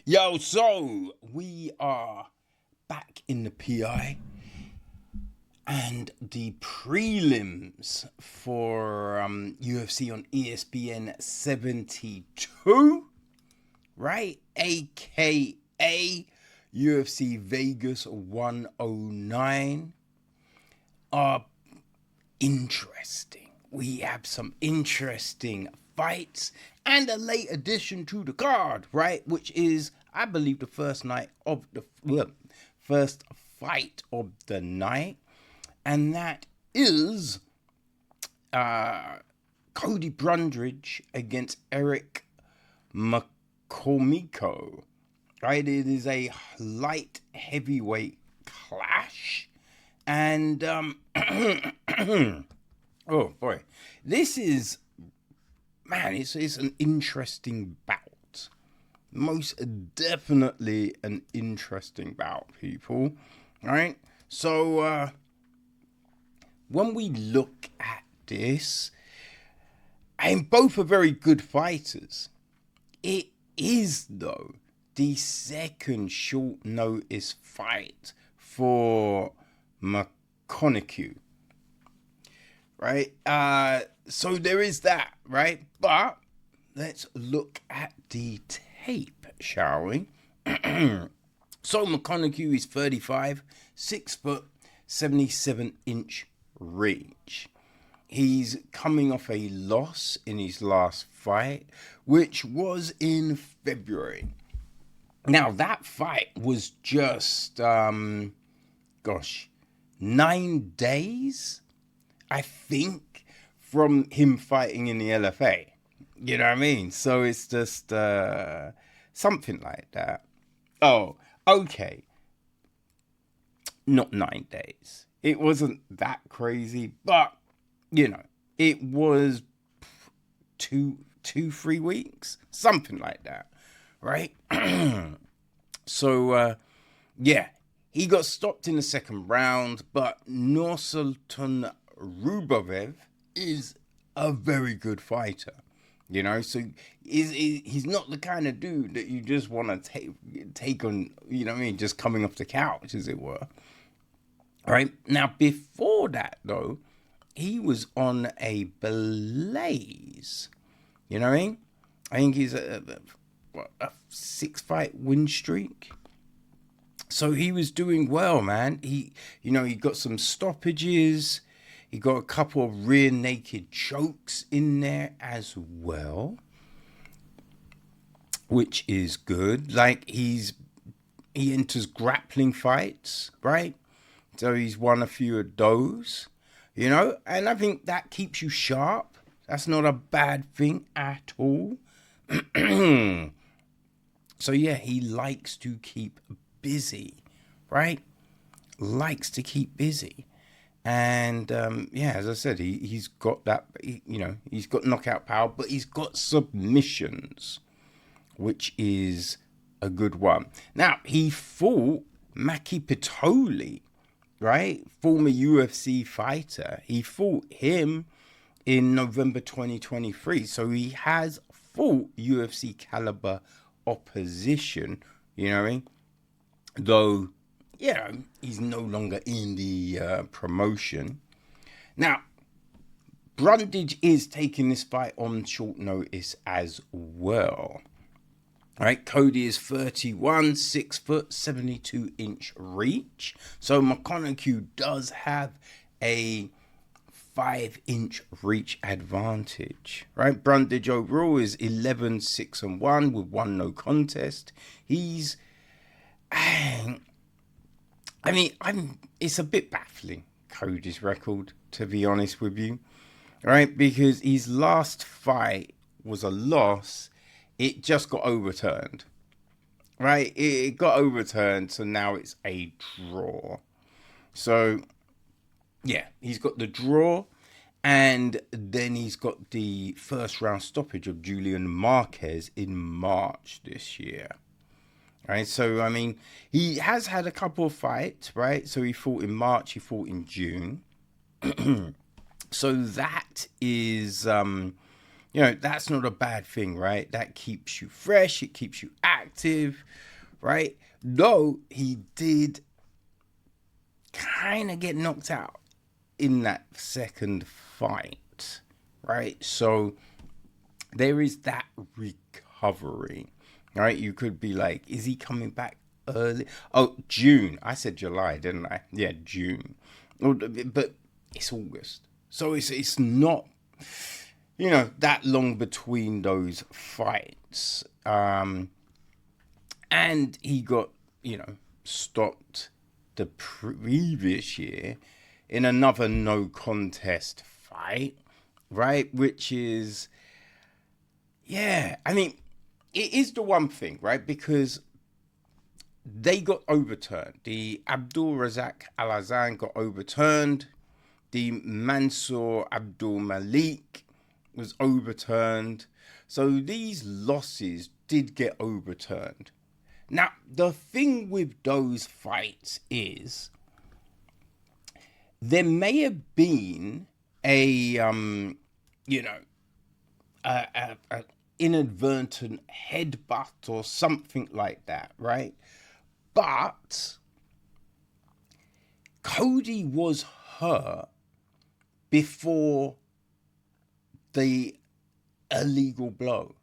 Yo, so we are back in the PI and the prelims for UFC on ESPN 72, right? AKA UFC Vegas 109 are interesting. We have some interesting fights and a late addition to the card, right? Which is, I believe, the first fight of the night, and that is Cody Brundage against Eric McConico, right? It is a light heavyweight clash, and oh boy, this is, man, it's an interesting bout. Most definitely an interesting bout, people. All right? So, when we look at this, and both are very good fighters, it is, though, the second short notice fight for McConico. Right? So there is that, right? But let's look at the tape, shall we? So McConico is 35, 6 foot, 77-inch reach. He's coming off a loss in his last fight, which was in February. Now, that fight was just, 9 days, I think, from him fighting in the LFA. You know what I mean? So it's just something like that. Oh, okay. Not 9 days. It wasn't that crazy, but, you know, it was 3 weeks. Something like that, right? So, yeah, he got stopped in the second round, but Nursultan Rubavev is a very good fighter, you know, so he's not the kind of dude that you just want to take on, you know what I mean, just coming off the couch, as it were. All right, now before that, though, he was on a blaze, you know what I mean? I think he's a 6-fight win streak. So he was doing well, man. He got some stoppages. He got a couple of rear naked chokes in there as well, which is good. Like, he enters grappling fights, right? So he's won a few of those, you know, and I think that keeps you sharp. That's not a bad thing at all. So yeah, he likes to keep busy, right? Likes to keep busy. And yeah, as I said, he's got that, he's got knockout power, but he's got submissions, which is a good one. Now, he fought Maki Pitoli, right? Former UFC fighter. He fought him in November 2023. So he has fought UFC caliber opposition, you know what I mean? Though, yeah, he's no longer in the promotion. Now, Brundage is taking this fight on short notice as well. All right, Cody is 31, 6 foot, 72-inch reach. So McConico does have a 5-inch reach advantage, right? Brundage overall is 11, 6 and 1 with 1 no contest. He's, it's a bit baffling, Cody's record, to be honest with you, right? Because his last fight was a loss. It just got overturned, right? It got overturned, so now it's a draw. So, yeah, he's got the draw, and then he's got the first round stoppage of Julian Marquez in March this year. Right, so I mean, he has had a couple of fights, right? So he fought in March, he fought in June. So that is You know, that's not a bad thing, right? That keeps you fresh. It keeps you active, right? Though he did kind of get knocked out in that second fight, right? So there is that recovery, right? You could be like, is he coming back early? Oh, June. I said July, didn't I? Yeah, June. But it's August. So it's not, you know, that long between those fights. And he got, you know, stopped the previous year in another no contest fight, right? Which is, yeah, I mean, it is the one thing, right? Because they got overturned. The Abdul Razak Al-Azan got overturned. The Mansour Abdul Malik was overturned. So these losses did get overturned. Now, the thing with those fights is there may have been a inadvertent headbutt or something like that, right? But Cody was hurt before the illegal blow,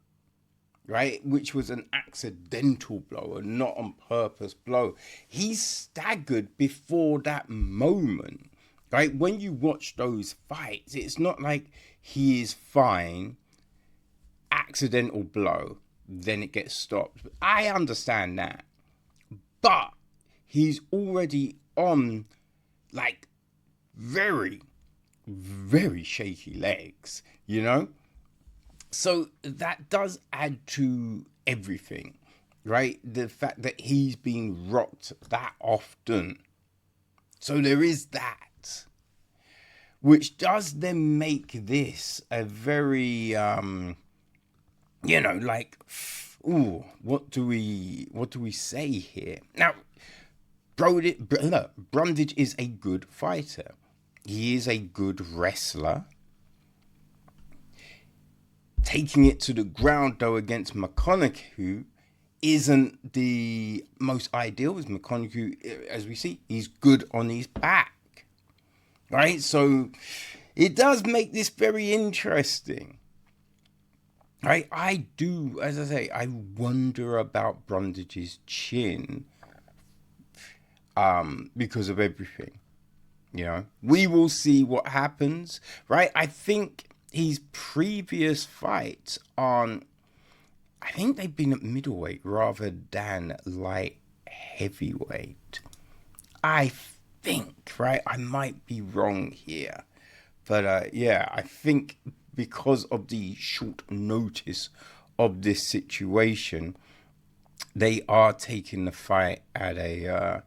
right? Which was an accidental blow, a not on purpose blow. He staggered before that moment, right? When you watch those fights, it's not like he is fine, accidental blow, then it gets stopped. I understand that. But he's already on like very, very shaky legs, you know? So that does add to everything, right? The fact that he's being rocked that often. So there is that, which does then make this a very, like, ooh, what do we say here? Now, Brundage is a good fighter. He is a good wrestler. Taking it to the ground, though, against McConico isn't the most ideal. With McConico, as we see, he's good on his back, right? So it does make this very interesting, right? I do, as I say, I wonder about Brundage's chin because of everything, you know. We will see what happens, right? I think his previous fights I think they've been at middleweight rather than light heavyweight. I think, right? I might be wrong here. But yeah, I think because of the short notice of this situation, they are taking the fight at a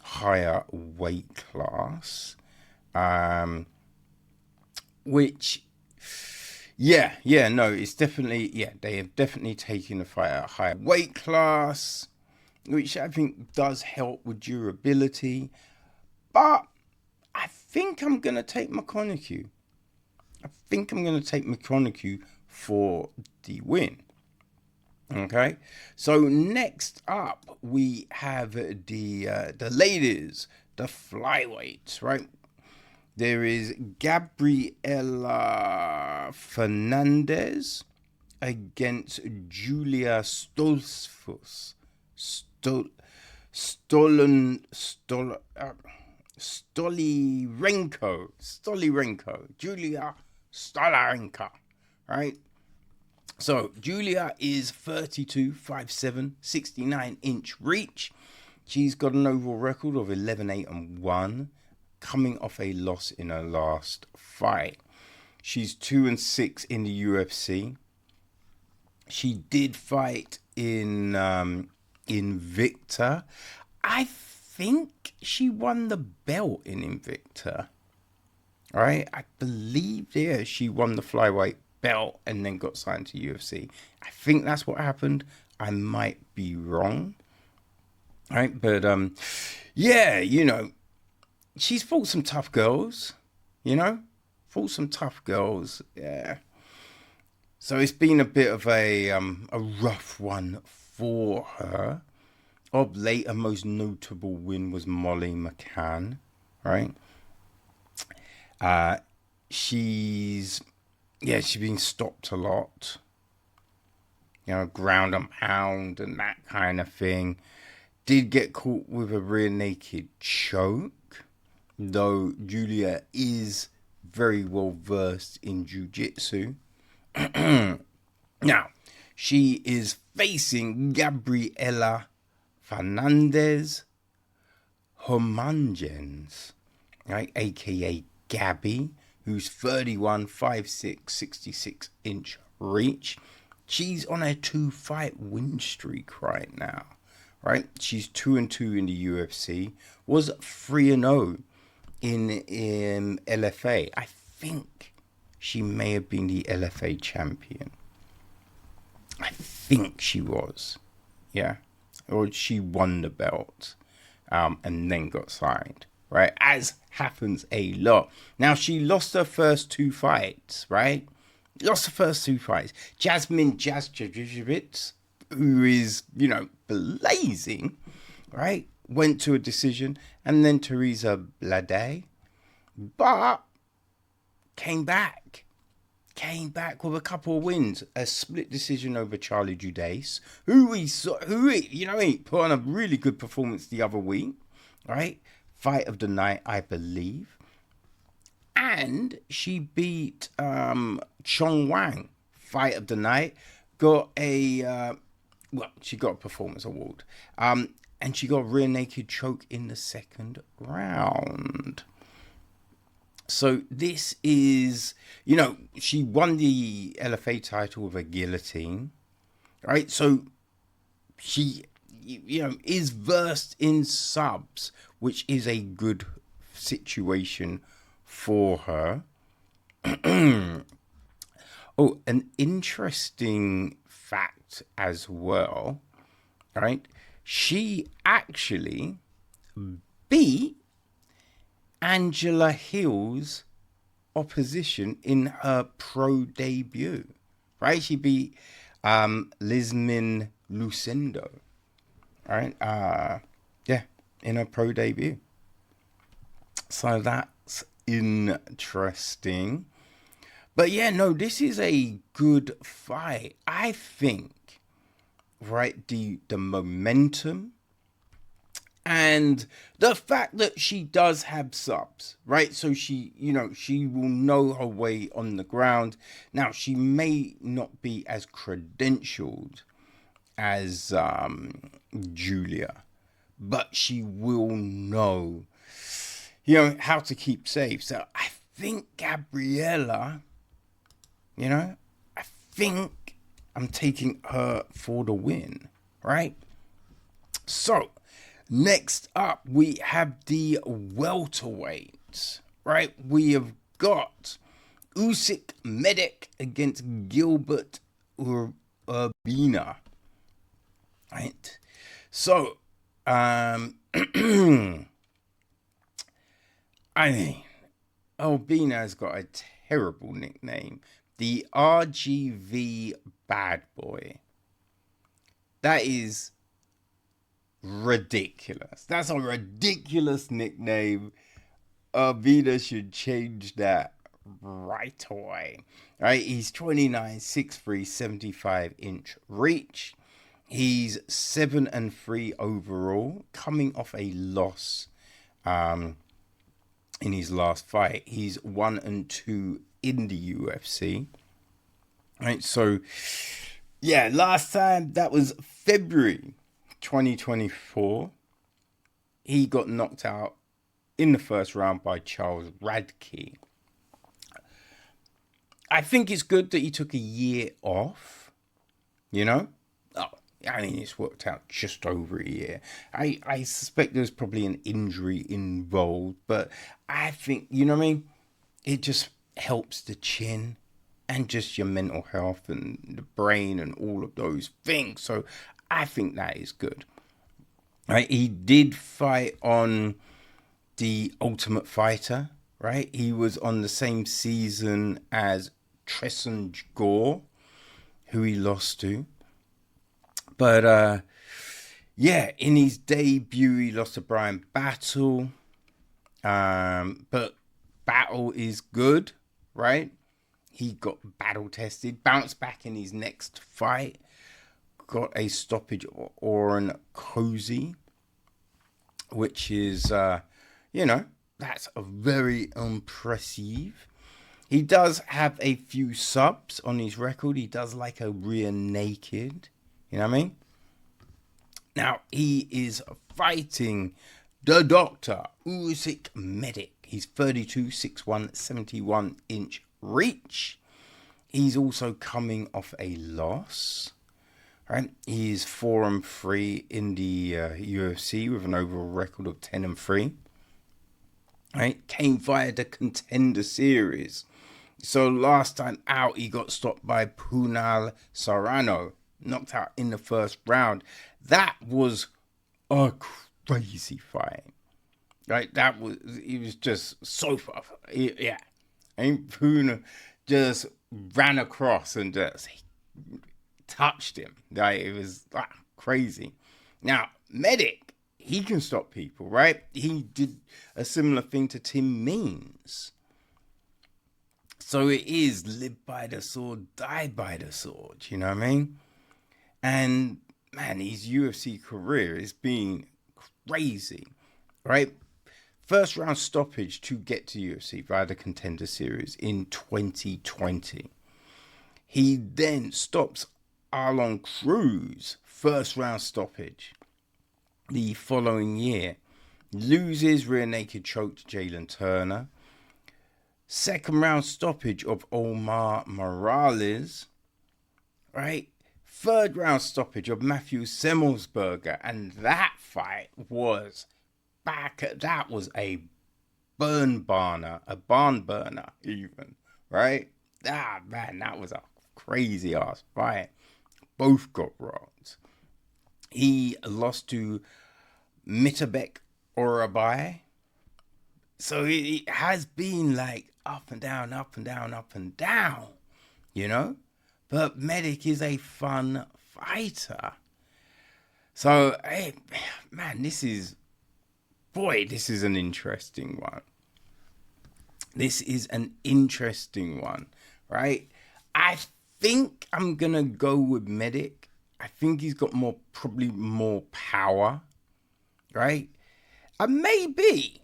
higher weight class. Which... it's definitely, they have definitely taken the fight at a higher weight class, which I think does help with durability. But I think I'm going to take McConico. For the win. Okay, so next up we have the ladies, the flyweights, right? There is Gabriella Fernandes against Julija Stoliarenko, Julija Stoliarenko, right? So Julija is 32, 5'7", 69-inch reach. She's got an overall record of 11-8-1. Coming off a loss in her last fight. She's 2-6 in the UFC. She did fight in Invicta. I think she won the belt in Invicta. All right, I believe she won the flyweight belt and then got signed to UFC. I think that's what happened. I might be wrong. All right, but she's fought some tough girls, yeah. So it's been a bit of a rough one for her. Of late, her most notable win was Molly McCann, right? She's been stopped a lot. Ground and pound and that kind of thing. Did get caught with a rear naked choke, though Julija is very well versed in jiu-jitsu. Now, she is facing Gabriella Fernandes Homangens, right, aka Gabby, who's 31, 5'6", 66-inch reach. She's on a 2-fight win streak right now, right? She's 2-2 in the UFC, was 3-0 in LFA. I think she may have been the LFA champion. I think she was, yeah. Or she won the belt and then got signed, right? As happens a lot. Now, she lost her first 2 fights, right? Lost the first 2 fights. Jasmine Jasjevich, who is, blazing, right? Went to a decision. And then Teresa Blade. But came back with a couple of wins. A split decision over Charlie Judice, who put on a really good performance the other week, right? Fight of the night, I believe. And she beat Chong Wang, fight of the night. Got she got a performance award. And she got a rear naked choke in the second round. So this is, she won the LFA title with a guillotine, right? So she, is versed in subs, which is a good situation for her. Oh, an interesting fact as well, right? She actually beat Angela Hill's opposition in her pro debut, right? She beat Lizmin Lucendo, right? In her pro debut. So that's interesting. But yeah, no, this is a good fight. I think, right, the momentum and the fact that she does have subs, right? So she will know her way on the ground. Now, she may not be as credentialed as Julija, but she will know, how to keep safe. So I think Gabriella, I think I'm taking her for the win, right? So next up, we have the welterweights, right? We have got Usyk Medić against Gilbert Urbina, right? So, Urbina has got a terrible nickname, the RGV Bad Boy. That is ridiculous. That's a ridiculous nickname. Urbina should change that right away. Right? He's 29, 6'3", 75-inch reach. He's 7-3 overall, coming off a loss in his last fight. He's 1-2 in the UFC. Right? So, yeah, last time, that was February 2024. He got knocked out in the first round by Charles Radke. I think it's good that he took a year off, it's worked out just over a year. I suspect there's probably an injury involved, but I think, it just helps the chin and just your mental health and the brain and all of those things. So I think that is good. Right? He did fight on The Ultimate Fighter, right? He was on the same season as Tresson Gore. who he lost to. But, in his debut, he lost to Brian Battle. But Battle is good, right? He got battle tested, bounced back in his next fight, got a stoppage of Oren Cozy, which is, that's a very impressive. He does have a few subs on his record. He does like a rear naked, you know what I mean? Now, he is fighting the Doctor, Usyk Medić. He's 32, 6'1", 71-inch reach. He's also coming off a loss. Right? He's 4-3 in the UFC with an overall record of 10-3. Right? Came via the Contender Series. So last time out, he got stopped by Punal Serrano. Knocked out in the first round. That was a crazy fight. Right? He was just so far. Yeah. And Puna just ran across and just touched him. Like, it was crazy. Now, Medić, he can stop people, right? He did a similar thing to Tim Means. So it is live by the sword, die by the sword, you know what I mean? And, man, his UFC career has been crazy, right? First round stoppage to get to UFC via the Contender Series in 2020. He then stops Arlon Cruz, first round stoppage. The following year, loses rear naked choke to Jalen Turner. Second round stoppage of Omar Morales, right? Third round stoppage of Matthew Semmelsberger, and that fight was that was a barn burner even, right? Man, that was a crazy ass fight. Both got rocked. He lost to Mitabek Orabai. So it has been like up and down, up and down, up and down, you know? But Medić is a fun fighter. So, hey, man, this is an interesting one. This is an interesting one, right? I think I'm going to go with Medić. I think he's got probably more power, right? And maybe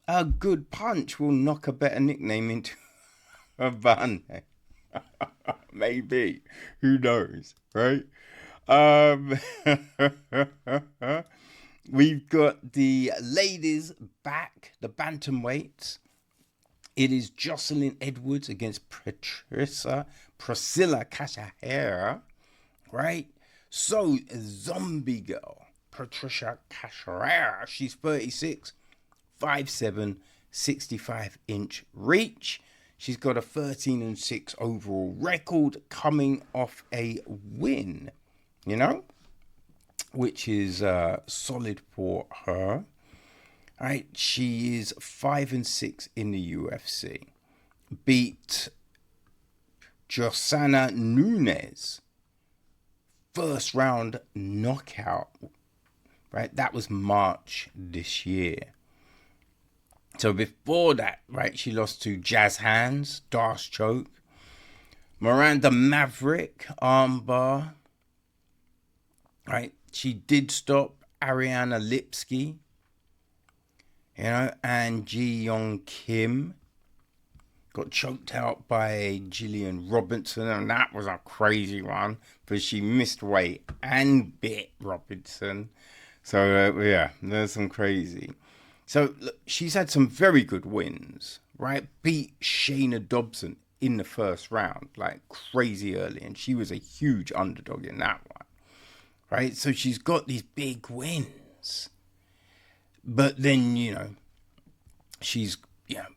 a good punch will knock a better nickname into a bun. Maybe. Who knows, right? We've got the ladies back, the Bantamweights. It is Joselyne Edwards against Priscila Cachoeira, right? So, Zombie Girl, Patricia Cachoeira, she's 36, 5'7", 65-inch reach. She's got a 13-6 overall record coming off a win, you know, which is solid for her. All right, she is 5-6 in the UFC. Beat Josana Nunes, first round knockout. Right, that was March this year. So before that, right, she lost to Jazz Hands, Darce choke. Miranda Maverick, armbar. Right, she did stop Ariana Lipsky, you know, and Ji Young Kim. Got choked out by Gillian Robinson, and that was a crazy one, because she missed weight and bit Robinson. So, there's some crazy. So, look, she's had some very good wins, right? Beat Shayna Dobson in the first round, like crazy early, and she was a huge underdog in that one, right? So, she's got these big wins. But then, you know, she's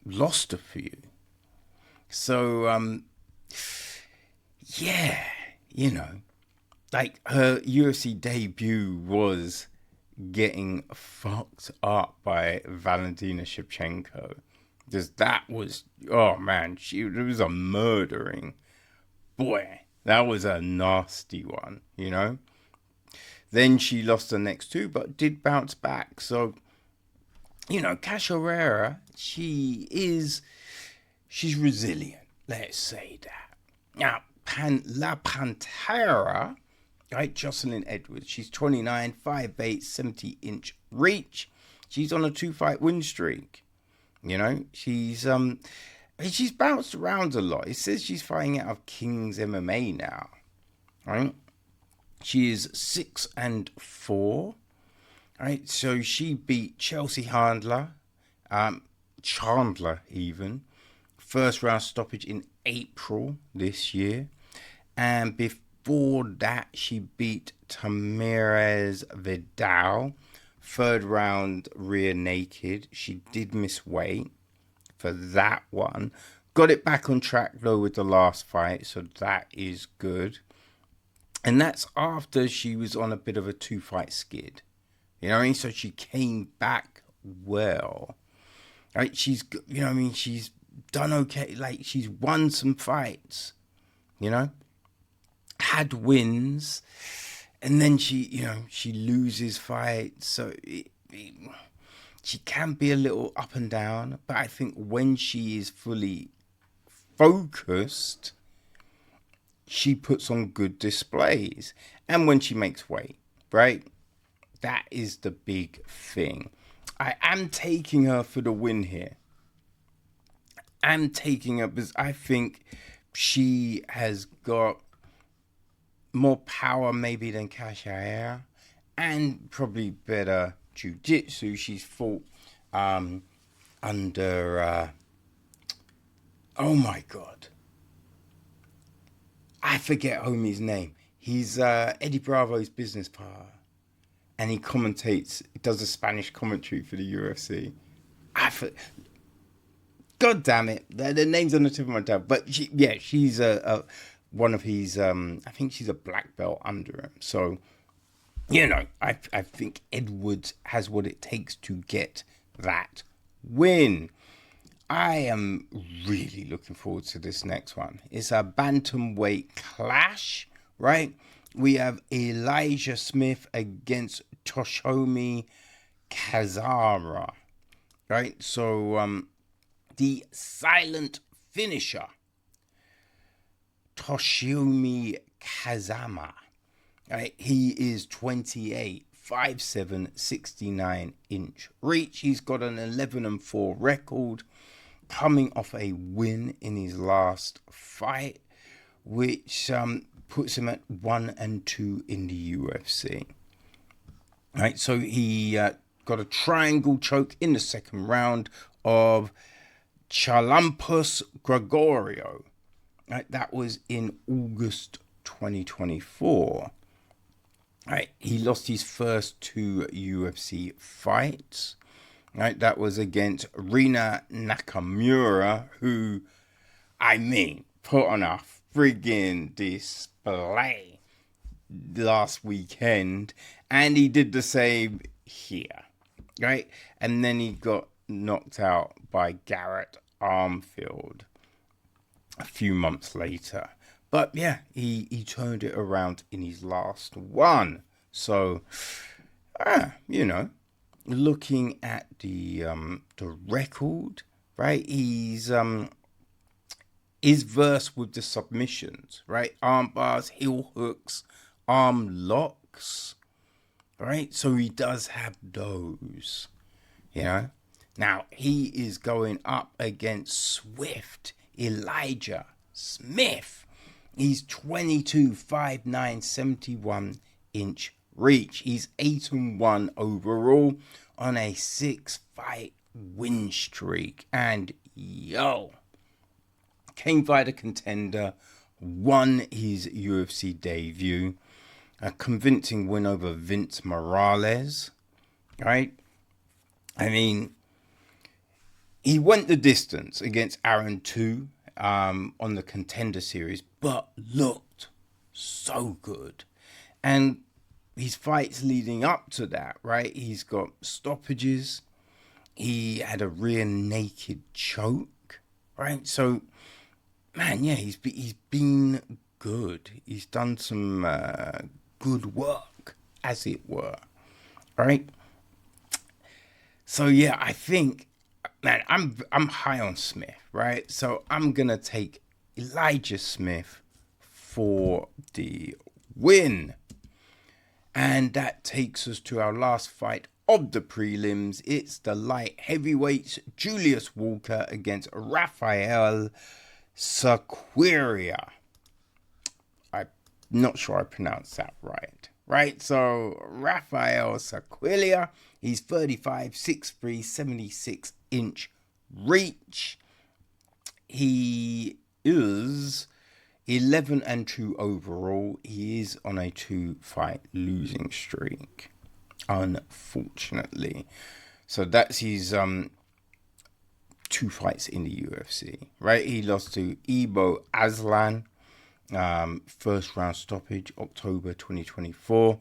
lost a few. So, you know, like her UFC debut was getting fucked up by Valentina Shevchenko, Because that was, oh man, it was a murdering. Boy, that was a nasty one, you know. Then she lost the next two, but did bounce back. So, you know, Cachoeira, she's resilient. Let's say that. Now, La Pantera, right? Joselyne Edwards. She's 29, 5'8", 70-inch reach. She's on a 2-fight win streak. You know, she's bounced around a lot. It says she's fighting out of King's MMA now, right? She is 6-4, right? So she beat Chelsea Chandler even. First round stoppage in April this year. And before that, she beat Tamirez Vidal. Third round rear naked. She did miss weight for that one. Got it back on track though with the last fight, so that is good. And that's after she was on a bit of a 2-fight skid. You know what I mean? So she came back well. Right? She's, you know what I mean? She's done okay. Like, she's won some fights. You know? Had wins. And then she loses fights. So she can be a little up and down. But I think when she is fully focused, she puts on good displays. And when she makes weight, right? That is the big thing. I am taking her for the win here. I'm taking her because I think she has got more power maybe than Cachoeira, and probably better jiu-jitsu. She's fought under oh my god, I forget homie's name. He's Eddie Bravo's business partner, and he does a Spanish commentary for the UFC. God damn it, the name's on the tip of my tongue. But she's one of his, I think she's a black belt under him. So, you know, I think Edwards has what it takes to get that win. I am really looking forward to this next one. It's a bantamweight clash, right? We have Elijah Smith against Toshiomi Kazama, right? So, the silent finisher, Toshiomi Kazama, right? He is 28, 5'7", 69-inch reach. He's got an 11-4 record, coming off a win in his last fight, which puts him at 1-2 in the UFC. Right, so he got a triangle choke in the second round of Chalampus Gregorio. Right, that was in August 2024. Right, he lost his first 2 UFC fights. Right, that was against Rina Nakamura, who, I mean, put on a friggin' display last weekend, and he did the same here, right? And then he got knocked out by Garrett Armfield a few months later. But yeah, he turned it around in his last one. So, you know, looking at the record, right? He's versed with the submissions, right? Arm bars, heel hooks, arm locks, right? So he does have those, you know. Now he is going up against Swift Elijah Smith. He's 22, 5'9", 71-inch reach. He's 8-1 overall on a 6-fight win streak. And yo, came by the contender, won his UFC debut, a convincing win over Vince Morales, right? I mean, he went the distance against Aaron 2 on the Contender Series, but looked so good. And his fights leading up to that, right? He's got stoppages. He had a rear naked choke, right? So, man, yeah, he's been good. He's done some good work, as it were, right? So yeah, I think, man, I'm high on Smith, right? So I'm gonna take Elijah Smith for the win. And that takes us to our last fight of the prelims. It's the light heavyweights, Julius Walker against Rafael Cachoeira. I'm not sure I pronounced that right. Right, so Rafael Cachoeira, he's 35, 6'3", 76-inch reach. He is 11-2 overall. He is on a 2-fight losing streak, unfortunately. So that's his 2 fights in the UFC, right? He lost to Ibo Aslan, first round stoppage, October 2024.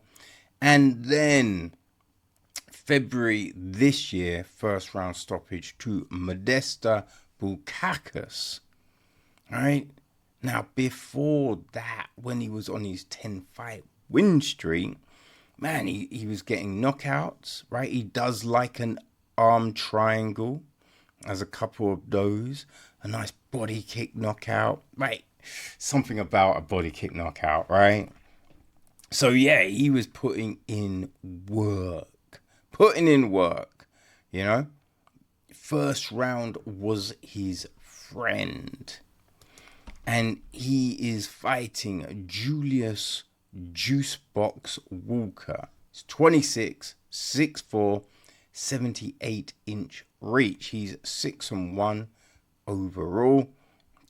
And then February this year, first round stoppage to Modesta Bukakas, right? Now, before that, when he was on his 10-fight win streak, man, he was getting knockouts, right? He does like an arm triangle, has a couple of those, a nice body kick knockout, right? Something about a body kick knockout, right? So, yeah, he was putting in work, you know? First round was his friend. And he is fighting Julius Juicebox Walker. He's 26, 6'4", 78-inch reach. He's 6-1 overall,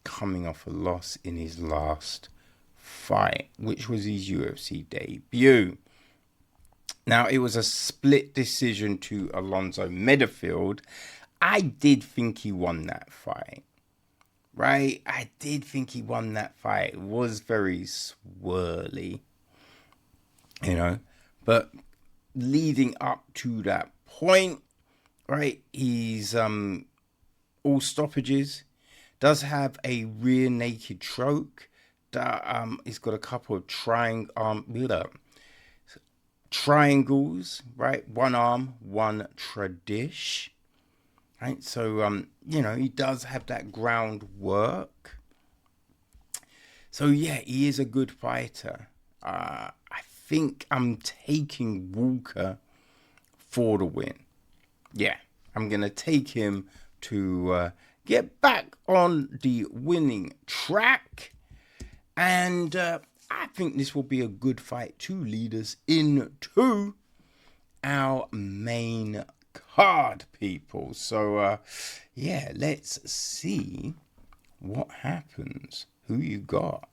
coming off a loss in his last fight, which was his UFC debut. Now, it was a split decision to Alonzo Menifield. I did think he won that fight. Right, I did think he won that fight. It was very swirly, you know, but leading up to that point, right, he's all stoppages, does have a rear naked choke. He's got a couple of triangles, right, one arm, one tradish. Right, so, you know, he does have that groundwork. So, yeah, he is a good fighter. I think I'm taking Walker for the win. Yeah, I'm going to take him to get back on the winning track. And I think this will be a good fight to lead us into our main card, people. So yeah, let's see what happens. Who you got?